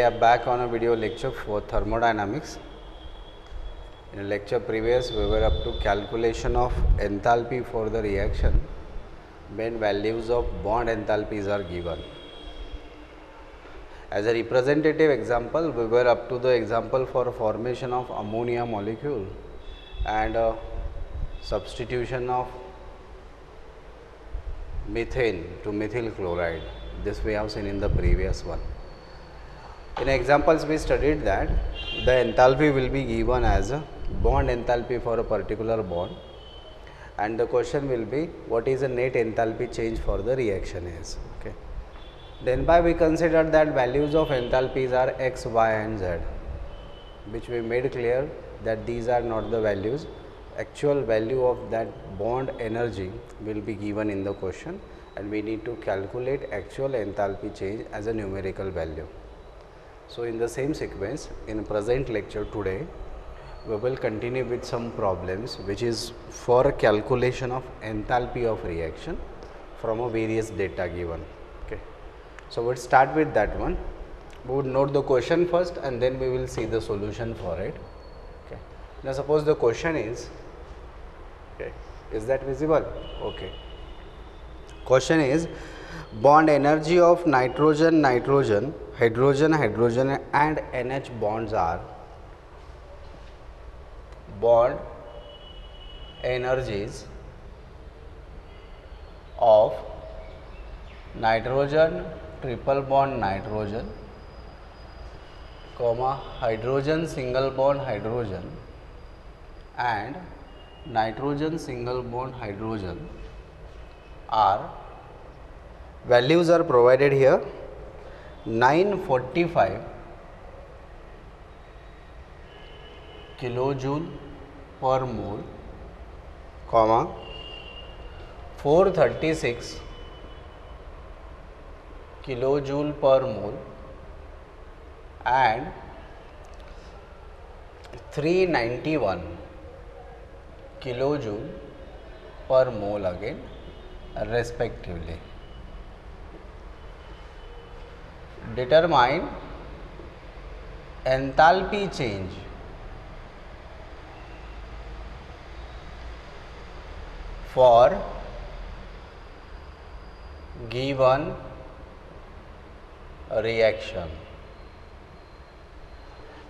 are back on a video lecture for thermodynamics. In a lecture previous, we were up to calculation of enthalpy for the reaction when values of bond enthalpies are given. As a representative example, we were up to the example for formation of ammonia molecule and substitution of methane to methyl chloride. This we have seen in the previous one. In examples, we studied that the enthalpy will be given as a bond enthalpy for a particular bond, and the question will be what is the net enthalpy change for the reaction is. Okay. Then by we considered that values of enthalpies are x, y and z, which we made clear that these are not the values. Actual value of that bond energy will be given in the question, and we need to calculate actual enthalpy change as a numerical value. So, in the same sequence, in present lecture today, we will continue with some problems which is for calculation of enthalpy of reaction from a various data given. Okay. So, we will start with that one. We would note the question first and then we will see the solution for it. Okay. Now, suppose the question is, okay, is that visible? Okay. Question is, bond energy of nitrogen, nitrogen, hydrogen, hydrogen and NH bonds are bond energies of nitrogen, triple bond nitrogen, comma, hydrogen, single bond hydrogen and nitrogen, single bond hydrogen are, values are provided here, 945 kilojoule per mole, comma, 436 kilojoule per mole and 391 kilojoule per mole again respectively. Determine enthalpy change for given reaction,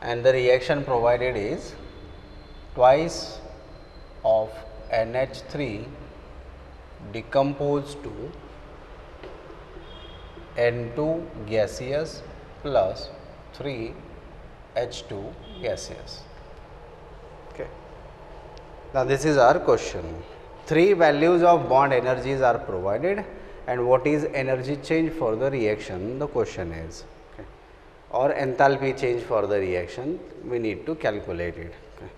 and the reaction provided is twice of NH3 decomposed to N2 gaseous plus 3 H2 gaseous. Okay. Now, this is our question. Three values of bond energies are provided and what is energy change for the reaction, the question is. Okay. Or enthalpy change for the reaction, we need to calculate it. Okay.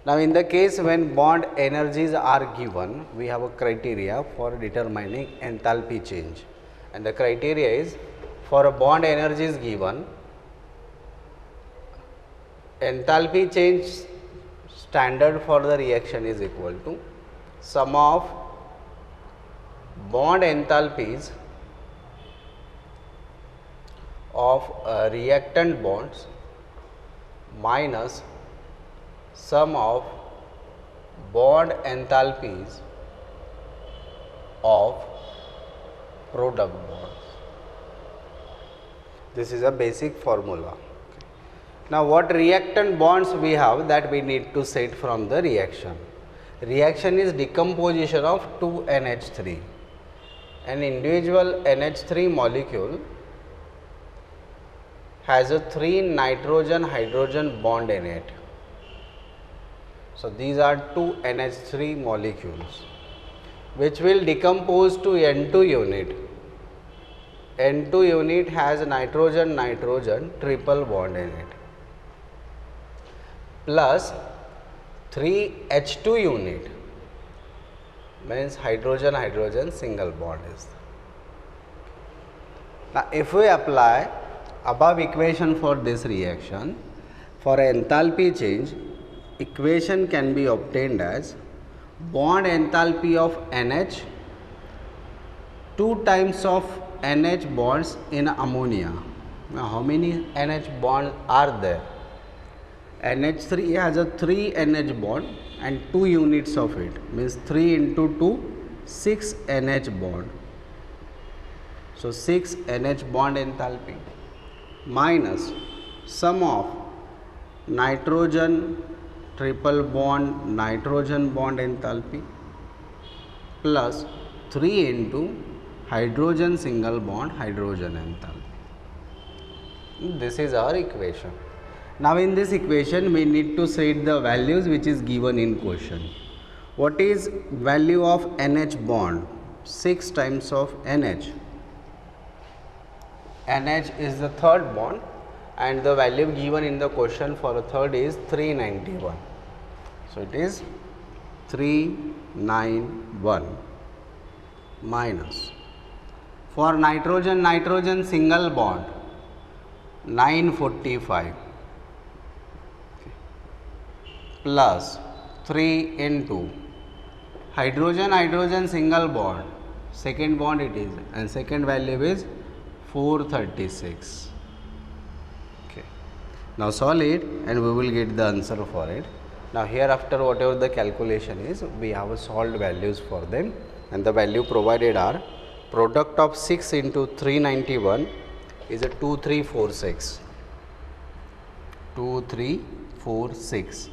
Now, in the case when bond energies are given, we have a criteria for determining enthalpy change. And the criteria is, for a bond energy is given, enthalpy change standard for the reaction is equal to sum of bond enthalpies of reactant bonds minus sum of bond enthalpies of product bonds. This is a basic formula. Now, what reactant bonds we have, that we need to set from the reaction. Reaction is decomposition of 2 NH3. An individual NH3 molecule has a 3 nitrogen hydrogen bond in it. So, these are 2 NH3 molecules which will decompose to N2 unit. N2 unit has nitrogen nitrogen triple bond in it plus 3 H2 unit means hydrogen hydrogen single bond is. Now, if we apply above equation for this reaction, for enthalpy change, equation can be obtained as bond enthalpy of NH 2 times of NH bonds in ammonia, Now how many NH bonds are there? NH3 has a 3 NH bond and 2 units of it, means 3 into 2, 6 NH bond. So 6 NH bond enthalpy minus sum of nitrogen triple bond nitrogen bond enthalpy plus 3 into hydrogen single bond hydrogen enthalpy. This is our equation. Now in this equation we need to set the values which is given in question. What is value of NH bond? 6 times of NH. NH is the third bond and the value given in the question for a third is 391. So it is 391 minus for nitrogen single bond 945 plus 3 into hydrogen single bond, second bond it is, and second value is 436. Okay. Now solve it and we will get the answer for it. Now hereafter whatever the calculation is, we have solved values for them and the value provided are product of 6 into 391 is a 2346. 2346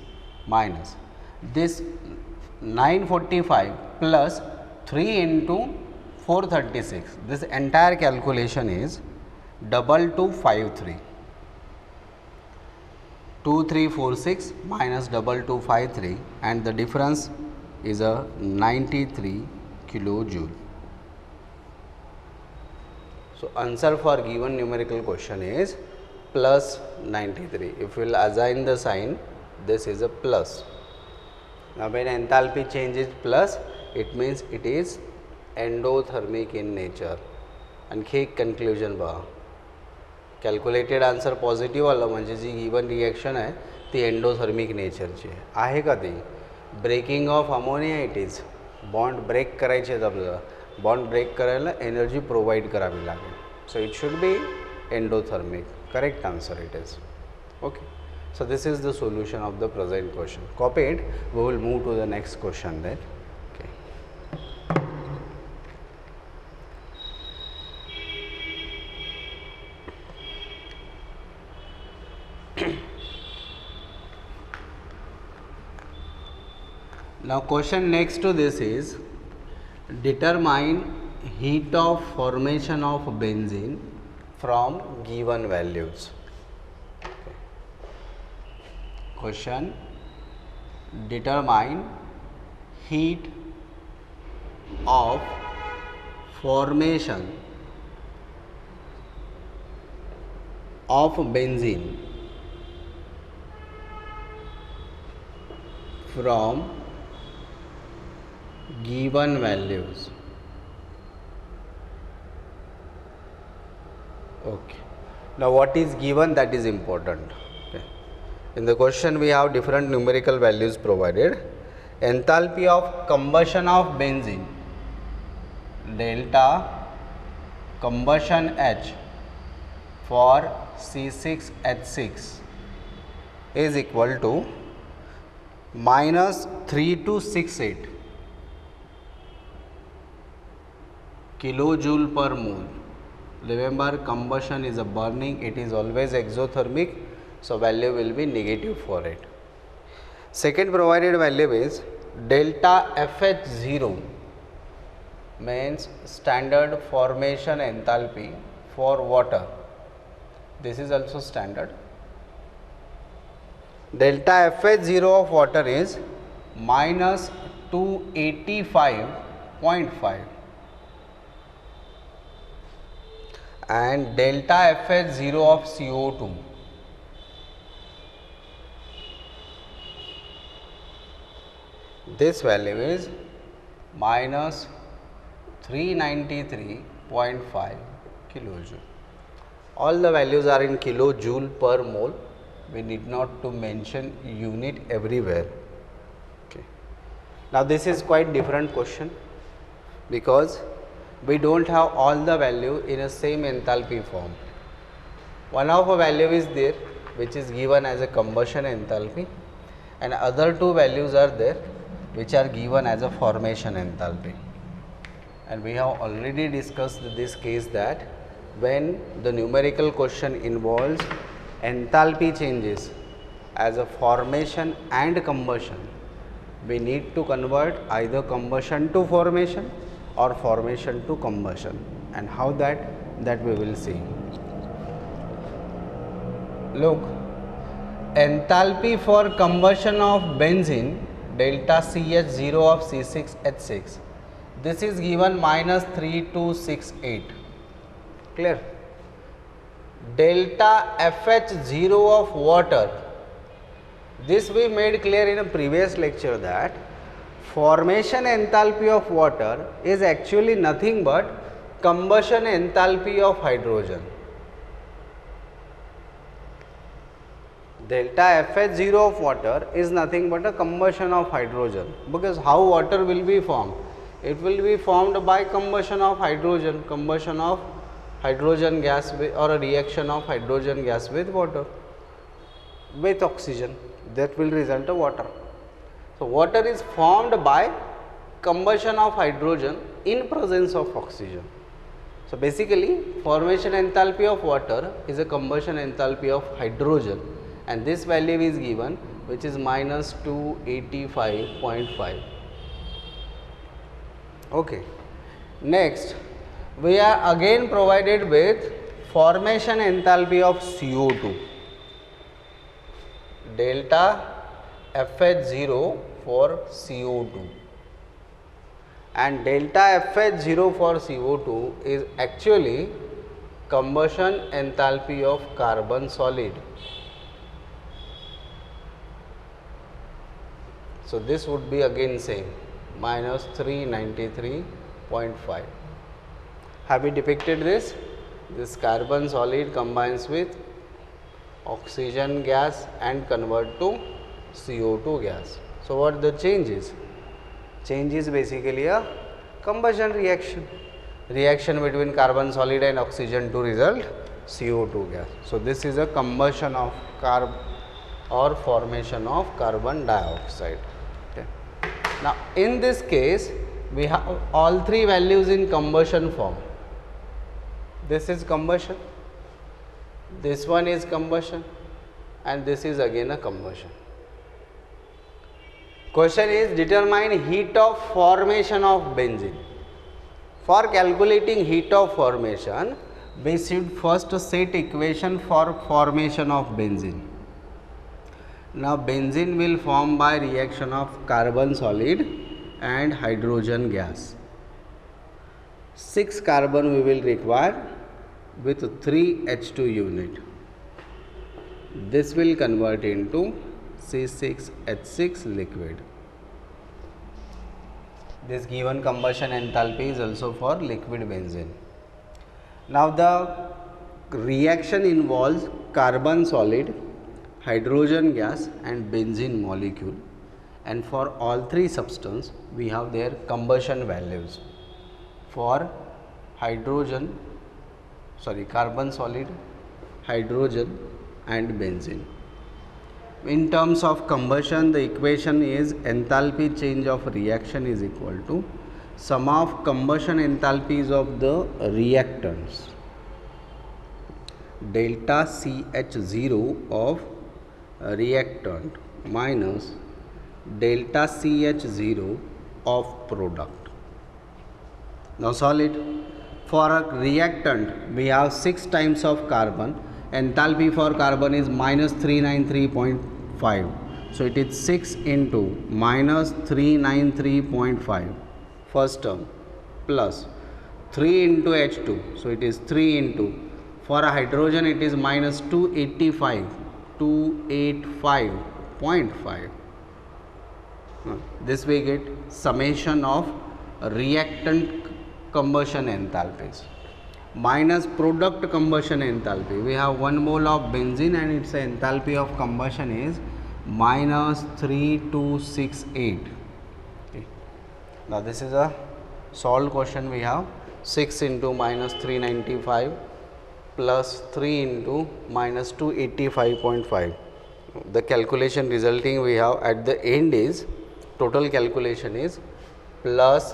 minus this 945 plus 3 into 436. This entire calculation is 2253. 2346 minus 2253 and the difference is a 93 kilojoule. So answer for given numerical question is plus 93. If we will assign the sign, this is a plus. Now when enthalpy change is plus, it means it is endothermic in nature. आणखी एक conclusion बघा, calculated answer positive आलं म्हणजे जी given reaction आहे ती endothermic नेचरची आहे का ती breaking of ammonia it is bond break करायचे आहेत आपल्याला बॉन्ड ब्रेक करायला एनर्जी प्रोव्हाइड करावी लागेल so it should be endothermic correct answer it is okay so this is the solution of the present question. Copy it. We will move to the next question then. Okay. Now question next to this is determine heat of formation of benzene from given values. Question determine heat of formation of benzene from given values. Okay. Now what is given, that is important. In the question we have different numerical values provided. Enthalpy of combustion of benzene delta combustion H for C6H6 is equal to minus 3268 kilojoule per mole. Remember, combustion is a burning, it is always exothermic. So value will be negative for it. Second provided value is delta FH0 means standard formation enthalpy for water. This is also standard. Delta FH0 of water is minus 285.5 and delta FH0 of CO2 this value is minus 393.5 kilojoule. All the values are in kilojoule per mole. We need not to mention unit everywhere. Okay. Now this is quite different question because we don't have all the value in a same enthalpy form. One of a value is there which is given as a combustion enthalpy, and other two values are there which are given as a formation enthalpy. And we have already discussed this case that when the numerical question involves enthalpy changes as a formation and combustion, we need to convert either combustion to formation or formation to combustion, and how that we will see. Look, enthalpy for combustion of benzene delta CH0 of C6H6, this is given minus 3268. Clear? Delta FH0 of water, this we made clear in a previous lecture that formation enthalpy of water is actually nothing but combustion enthalpy of hydrogen. Delta FH0 of water is nothing but a combustion of hydrogen, because how water will be formed? It will be formed by combustion of hydrogen, combustion of hydrogen gas with, or a reaction of hydrogen gas with water, with oxygen, that will result in water. So, water is formed by combustion of hydrogen in presence of oxygen. So, basically formation enthalpy of water is a combustion enthalpy of hydrogen, and this value is given which is minus 285.5. Okay. Next, we are again provided with formation enthalpy of CO2, delta FH0 for CO2, and delta FH0 for CO2 is actually combustion enthalpy of carbon solid. So, this would be again same, minus 393.5. Have we depicted this? This carbon solid combines with oxygen gas and convert to CO2 gas. So, what the change is? Change is basically a combustion reaction, reaction between carbon solid and oxygen to result CO2 gas. So, this is a combustion of carb or formation of carbon dioxide. Okay. Now, in this case we have all three values in combustion form. This is combustion, this one is combustion, and this is again a combustion. Question is, determine heat of formation of benzene. For calculating heat of formation, we should first set equation for formation of benzene. Now, benzene will form by reaction of carbon solid and hydrogen gas. 6 carbon we will require with 3 H2 unit. This will convert into C6H6 liquid. This given combustion enthalpy is also for liquid benzene. Now, the reaction involves carbon solid, hydrogen gas and benzene molecule, and for all three substances we have their combustion values. For carbon solid, hydrogen and benzene. In terms of combustion, the equation is enthalpy change of reaction is equal to sum of combustion enthalpies of the reactants, delta CH0 of reactant minus delta CH0 of product. Now, solve it. For a reactant, we have 6 times of carbon. Enthalpy for carbon is minus 393.5. So, it is 6 into minus 393.5 first term plus 3 into H2. So, it is 3 into, for a hydrogen it is minus 285.5. This we get summation of reactant combustion enthalpies minus product combustion enthalpy. We have 1 mole of benzene and its enthalpy of combustion is minus 3268. Okay. Now, this is a solved question. We have 6 into minus 395 plus 3 into minus 285.5. The calculation resulting we have at the end is, total calculation is plus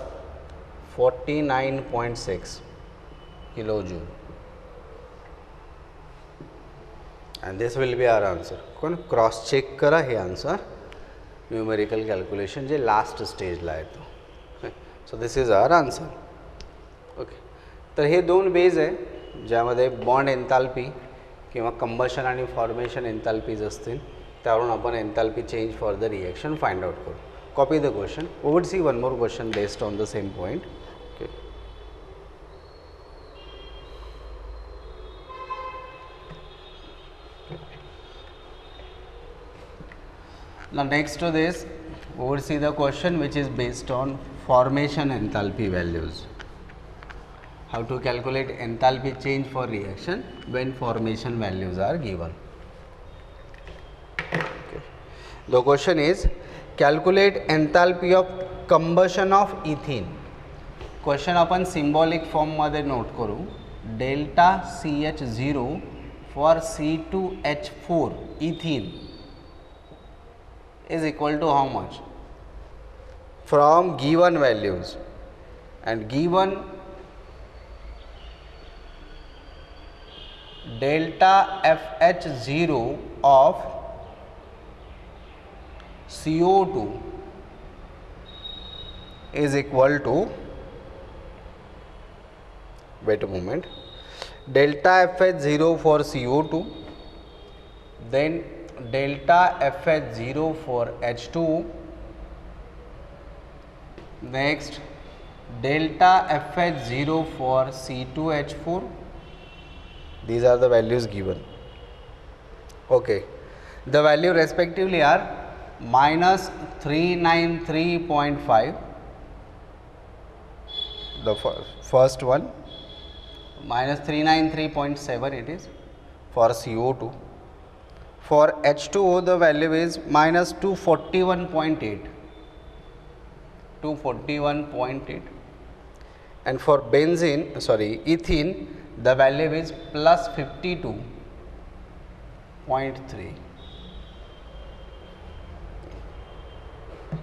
49.6 kilojoule, and this will be our answer. Cross check करा हे answer numerical calculation जे last stage ला येतो. So this is our answer. Okay, तर हे दोन base आहे ज्यामध्ये bond enthalpy किंवा combustion आणि formation enthalpies असतील, त्यावरून आपण enthalpy change for the reaction find out करू. Copy the question. We would see one more question based on the same point. Okay, now next to this we would see the question which is based on formation enthalpy values. How to calculate enthalpy change for reaction when formation values are given. Okay. The question is calculate enthalpy of combustion of ethene. Question upon symbolic form मध्ये note करू. Delta CH0 for C2H4 ethene is equal to how much? From given values, and given delta FH0 of CO2 is equal to, wait a moment, delta FH0 for CO2, then delta FH0 for H2, next delta FH0 for C2H4. These are the values given. Okay, the value respectively are minus 393.5, the first one, minus 393.7 it is for CO2. For H2O the value is minus 241.8, 241.8, and for ethene the value is plus 52.3.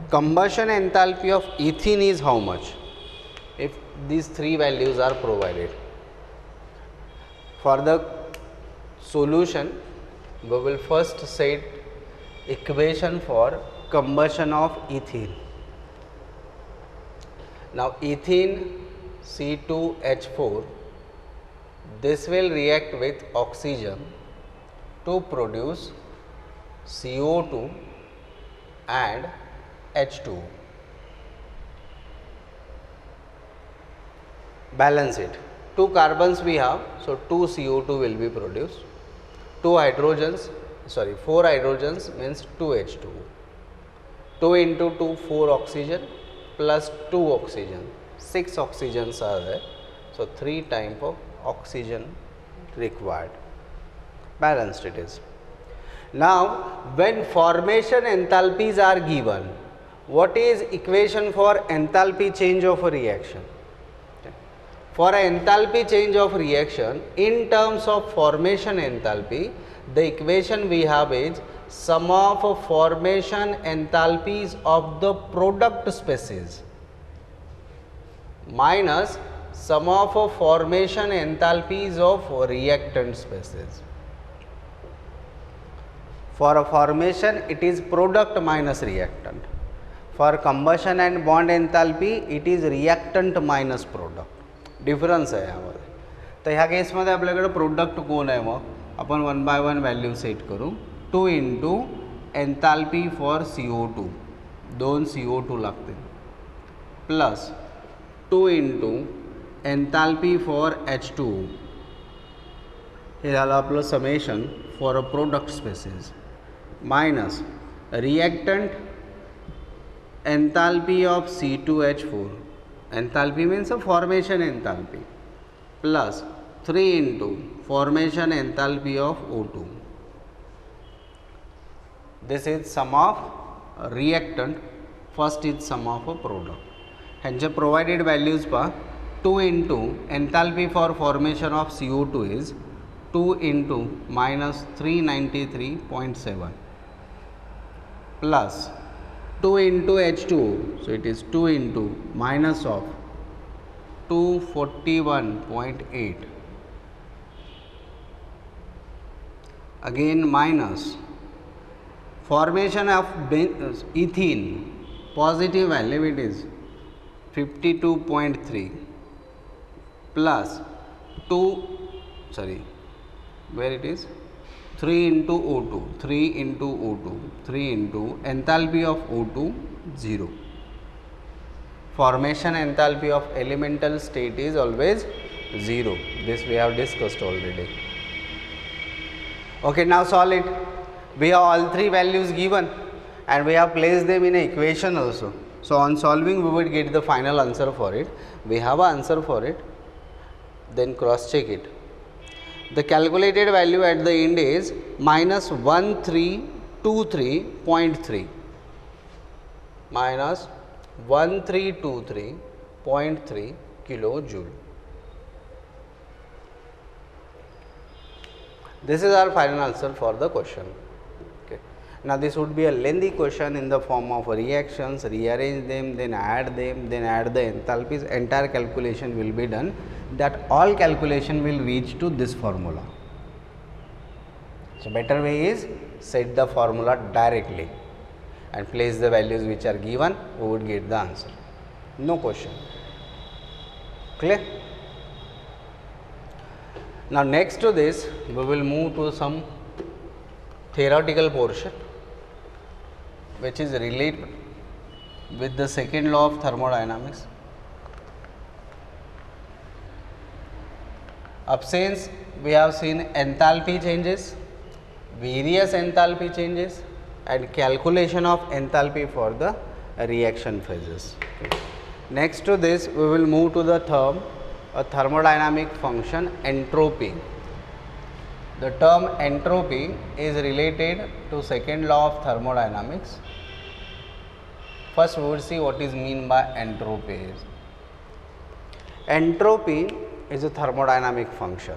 Combustion enthalpy of ethene is how much? If these three values are provided. For the solution, we will first set equation for combustion of ethene. Now ethene C2H4, this will react with oxygen to produce CO2 and H2. Balance it. 2 carbons we have, so 2 CO2 will be produced. 4 hydrogens means 2 H2. 2 into 2, 4 oxygen plus 2 oxygen, 6 oxygens are there. So 3 type of oxygen required. Balanced it is. Now when formation enthalpies are given, what is equation for enthalpy change of a reaction? For an enthalpy change of reaction in terms of formation enthalpy, the equation we have is sum of formation enthalpies of the product species minus sum of formation enthalpies of reactant species. For a formation it is product minus reactant. For combustion and bond enthalpy it is reactant minus product. Difference आहे यामध्ये. तर ह्या केसमध्ये आपल्याकडे product कोण आहे, मग आपण 1 by 1 value set करू. 2 into enthalpy for CO2, 2 CO2 लागतील, plus 2 into enthalpy for H2, हे झालं आपलं summation for a product species, minus reactant enthalpy of C2H4, enthalpy means a formation enthalpy, plus 3 into formation enthalpy of O2. This is sum of reactant, first is sum of a product. Hence provided values pa 2 into enthalpy for formation of CO2 is 2 into minus 393.7 plus 2 into H2O. So it is 2 into minus of 241.8, again minus formation of ethene, positive value it is 52.3 plus 2, sorry, where it is 3 into O2, 3 into O2, 3 into enthalpy of O2 0. Formation enthalpy of elemental state is always 0. This we have discussed already. Okay, now solve it. We have all three values given and we have placed them in an equation also. So on solving we would get the final answer for it. We have an answer for it, then cross check it. The calculated value at the end is minus 1323.3, minus 1323.3 kilojoule. This is our final answer for the question. Okay. Now this would be a lengthy question in the form of reactions, rearrange them, then add the enthalpies. Entire calculation will be done. That all calculation will reach to this formula. So better way is set the formula directly and place the values which are given, we would get the answer. No question. Clear? Now next to this we will move to some theoretical portion which is related with the second law of thermodynamics. Up since we have seen enthalpy changes, various enthalpy changes and calculation of enthalpy for the reaction phases. Okay. Next to this we will move to the term, a thermodynamic function, entropy. The term entropy is related to second law of thermodynamics. First we will see what is mean by entropy. Entropy is a thermodynamic function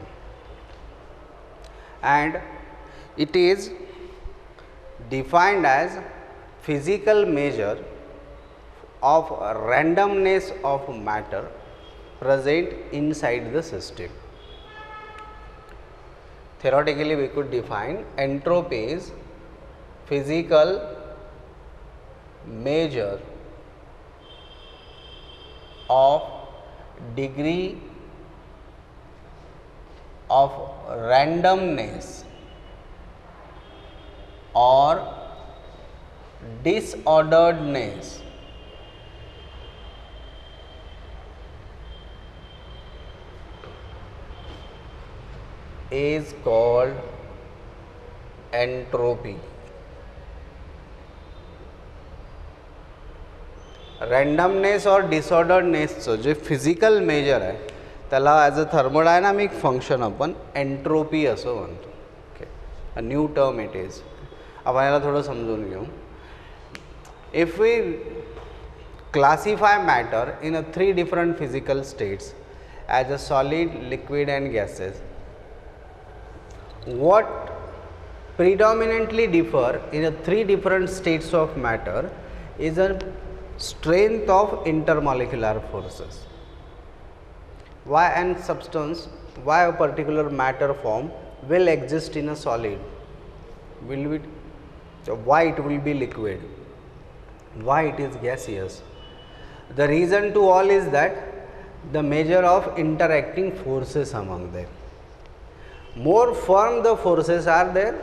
and it is defined as physical measure of randomness of matter present inside the system. Theoretically we could define entropy as physical measure of degree of randomness or disorderedness is called entropy. Randomness or disorderedness जो physical measure आहे त्याला as a thermodynamic function आपण entropy असं म्हणतो. Okay, a new term it is. आपण याला थोडं समजून घेऊ. If we classify matter in a 3 different physical states as a solid, liquid and gases, what predominantly differ in a 3 different states of matter is a strength of intermolecular forces. Why and substance, why a particular matter form will exist in a solid, will it, why it will be liquid, why it is gaseous. The reason to all is that the measure of interacting forces among them. More firm the forces are there,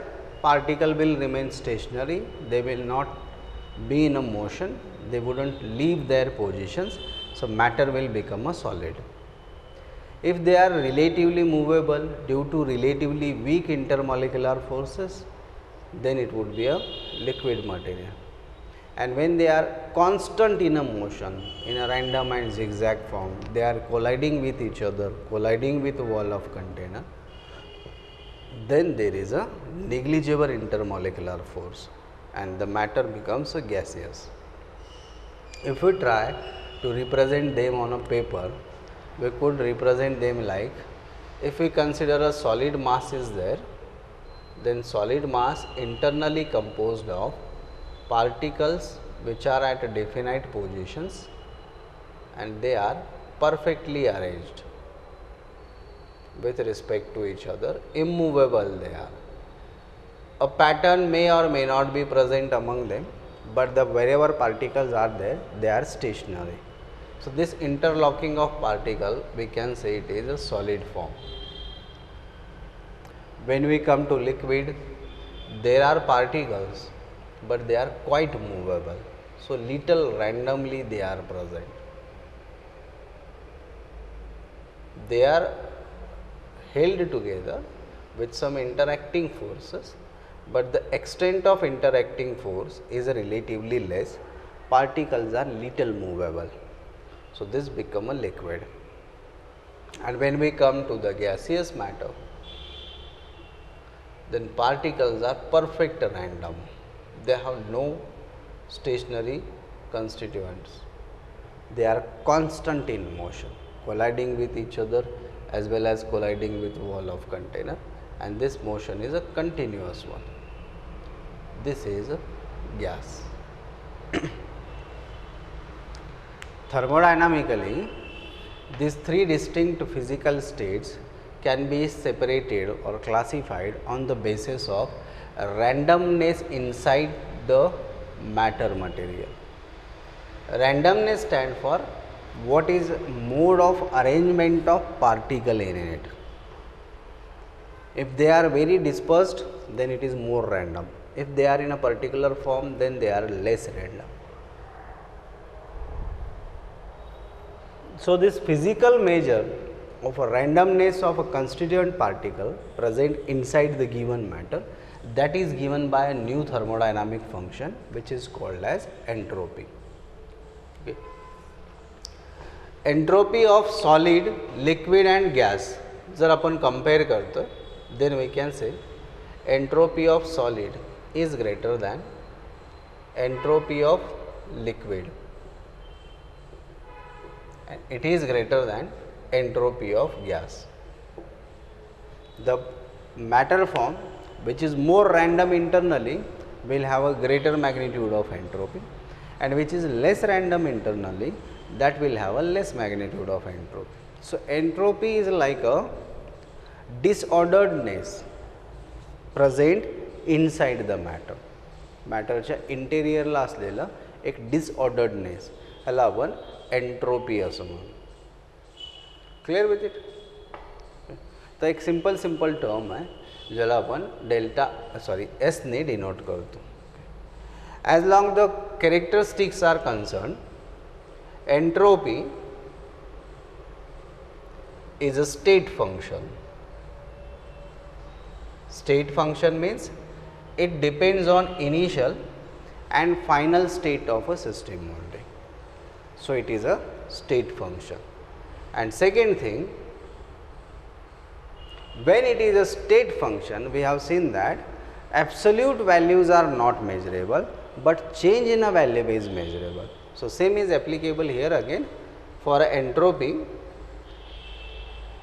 particle will remain stationary, they will not be in a motion, they wouldn't leave their positions, so matter will become a solid. If they are relatively movable due to relatively weak intermolecular forces, then it would be a liquid material. And when they are constant in a motion, in a random and zigzag form, they are colliding with each other, colliding with the wall of container, then there is a negligible intermolecular force and the matter becomes a gaseous. If we try to represent them on a paper, we could represent them like If we consider a solid mass is there, then solid mass internally composed of particles which are at definite positions and they are perfectly arranged with respect to each other, immovable they are. A pattern may or may not be present among them, but the wherever particles are there, they are stationary. So, this interlocking of particle, we can say it is a solid form. When we come to liquid, there are particles, but they are quite movable. So, little randomly they are present. They are held together with some interacting forces, but the extent of interacting force is relatively less. Particles are little movable. So, this become a liquid. And when we come to the gaseous matter, then particles are perfect random. They have no stationary constituents. They are constant in motion, colliding with each other as well as colliding with wall of container, and this motion is a continuous one. This is a gas. Thermodynamically, these three distinct physical states can be separated or classified on the basis of randomness inside the matter material. Randomness stands for what is mode of arrangement of particle in it. If they are very dispersed, then it is more random. If they are in a particular form, then they are less random. So, this physical measure of a randomness of a constituent particle present inside the given matter, that is given by a new thermodynamic function which is called as entropy. Okay. Entropy of solid, liquid and gas जर आपण compare करतो, then we can say entropy of solid is greater than entropy of liquid, and it is greater than entropy of gas. The matter form which is more random internally will have a greater magnitude of entropy, and which is less random internally, that will have a less magnitude of entropy. So, entropy is like a disorderedness present inside the matter. मॅटरच्या इंटेरियरला असलेला एक डिसऑर्डर्डनेस ह्याला आपण entropy असं म्हणू. Clear with it. तर एक simple term आहे ज्याला आपण एस ने डिनोट करतो. As long the characteristics are concern, entropy is a state function. State function means it depends on initial and final state of a system only. So, it is a state function. And second thing, when it is a state function, we have seen that absolute values are not measurable, but change in a value is measurable. So, same is applicable here again for entropy.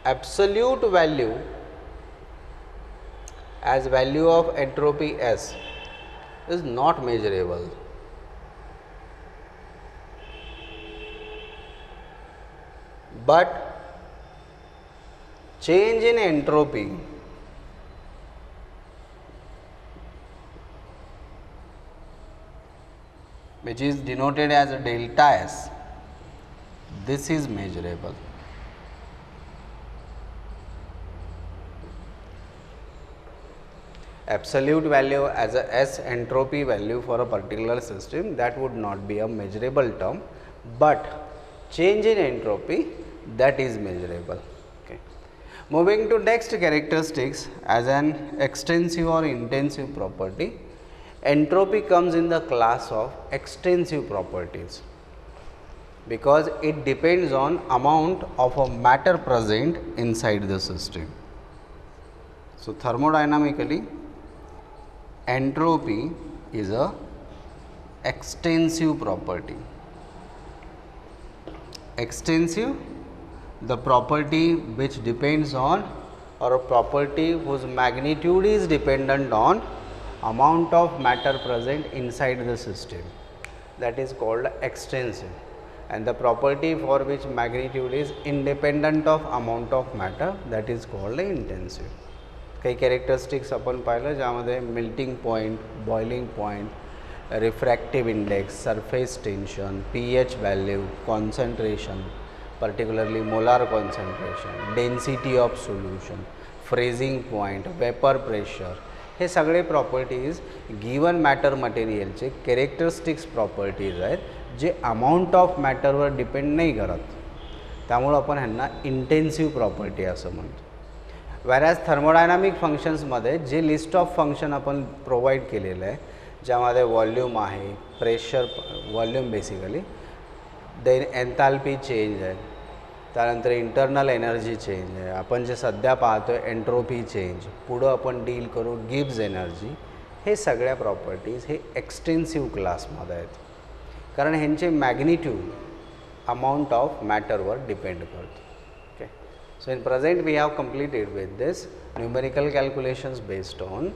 Absolute value as value of entropy S is not measurable, but change in entropy which is denoted as a delta S, this is measurable. Absolute value as a S entropy value for a particular system, that would not be a measurable term, but change in entropy, that is measurable. Okay. Moving to next characteristics as an extensive or intensive property, entropy comes in the class of extensive properties because it depends on amount of a matter present inside the system. So, thermodynamically entropy is a extensive property. Extensive, the property which depends on or a property whose magnitude is dependent on amount of matter present inside the system, that is called extensive. And the property for which magnitude is independent of amount of matter, that is called intensive. काही characteristics आपण पाहिलं ज्यामध्ये melting point, boiling point, refractive index, surface tension, pH value, concentration, particularly molar concentration, density of solution, freezing point, vapour pressure, हे सगळे properties given matter मटेरियलचे characteristics properties आहेत जे amount of मॅटरवर डिपेंड नाही करत, त्यामुळे आपण ह्यांना इंटेन्सिव्ह प्रॉपर्टी असं म्हणतो. व्हॅरॅज थर्मोडायनामिक फंक्शन्समध्ये जे लिस्ट ऑफ फंक्शन आपण प्रोव्हाइड केलेलं आहे ज्यामध्ये व्हॉल्यूम आहे, pressure, volume basically, then एन्थॅल्पी change आहे, त्यानंतर इंटरनल एनर्जी चेंज आहे, आपण जे सध्या पाहतो आहे एंट्रोपी चेंज, पुढं आपण डील करू गिब्स एनर्जी, हे सगळ्या प्रॉपर्टीज हे एक्सटेन्सिव्ह क्लासमध्ये आहेत कारण ह्यांचे मॅग्निट्यूड अमाऊंट ऑफ मॅटरवर डिपेंड करतो. Okay, so in present we have completed with this numerical calculations based on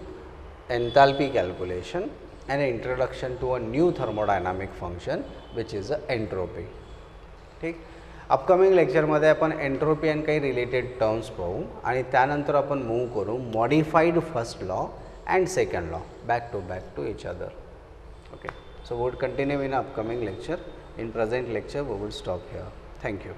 enthalpy calculation and introduction to a new thermodynamic function which is entropy. ठीक, upcoming लेक्चरमध्ये आपण entropy आणि काही related terms पाहू आणि त्यानंतर आपण मूव्ह करू modified first law and second law back to each other. Okay, so we would continue in upcoming lecture. In present lecture we would stop here. Thank you.